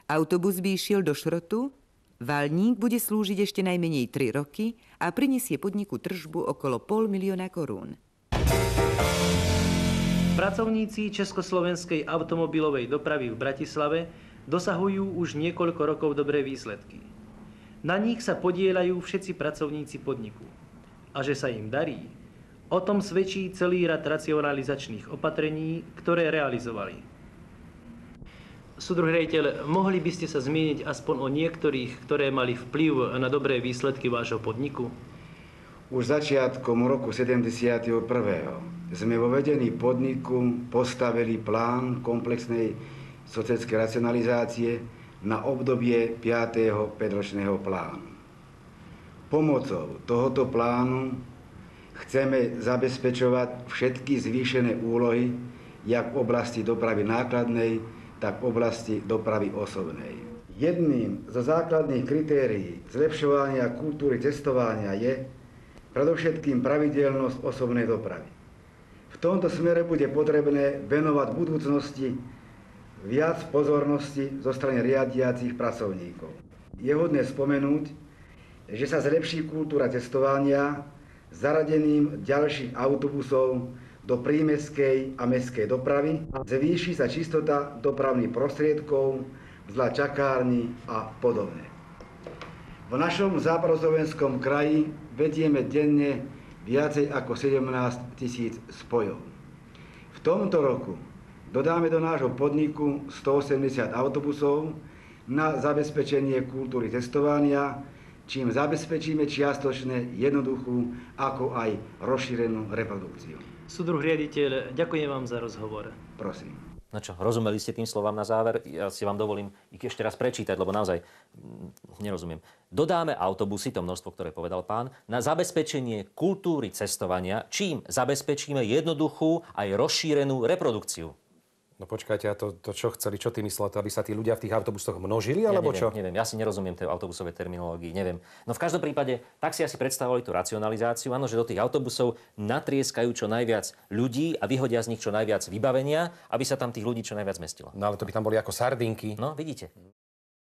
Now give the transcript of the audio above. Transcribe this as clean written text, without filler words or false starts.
Autobus by išiel do šrotu, valník bude slúžiť ešte najmenej 3 roky a prinesie podniku tržbu okolo 500 000 korún. Pracovníci Československej automobilovej dopravy v Bratislave dosahujú už niekoľko rokov dobré výsledky. Na nich sa podieľajú všetci pracovníci podniku. A že sa im darí, o tom svedčí celý rad racionalizačných opatrení, ktoré realizovali. Súdruh riaditeľ, mohli by ste sa zmieniť aspoň o niektorých, ktoré mali vplyv na dobré výsledky vášho podniku? Už začiatkom roku 71. sme vo vedení podniku postavili plán komplexnej sociálnej racionalizácie na obdobie 5. 5-ročného plánu. Pomocou tohoto plánu chceme zabezpečovať všetky zvýšené úlohy, jak v oblasti dopravy nákladnej, tak v oblasti dopravy osobnej. Jedným zo základných kritérií zlepšovania kultúry cestovania je predovšetkým pravidelnosť osobnej dopravy. V tomto smere bude potrebné venovať v budúcnosti viac pozornosti zo strany riadiacich pracovníkov. Je hodné spomenúť, že sa zlepší kultúra cestovania zaradením ďalších autobusov do prímestskej a mestskej dopravy, zvýši sa čistota dopravných prostriedkov, vzhľad čakární a podobne. V našom západoslovenskom kraji vedieme denne viacej ako 17 000 spojov. V tomto roku dodáme do nášho podniku 180 autobusov na zabezpečenie kultúry cestovania, čím zabezpečíme čiastočne jednoduchú ako aj rozšírenú reprodukciu. Súdruh riaditeľ, ďakujem vám za rozhovor. Prosím. No čo, rozumeli ste tým slovám na záver? Ja si vám dovolím ich ešte raz prečítať, lebo naozaj nerozumiem. Dodáme autobusy, to množstvo, ktoré povedal pán, na zabezpečenie kultúry cestovania, čím zabezpečíme jednoduchú aj rozšírenú reprodukciu. No počkajte, a to čo chceli, čo ty myslel? To, aby sa tí ľudia v tých autobusoch množili, alebo čo? Neviem, ja si nerozumiem tej autobusovej terminológii, neviem. No v každom prípade, tak si asi predstavovali tú racionalizáciu, áno, že do tých autobusov natrieskajú čo najviac ľudí a vyhodia z nich čo najviac vybavenia, aby sa tam tých ľudí čo najviac mestilo. No ale to by tam boli ako sardinky. No, vidíte.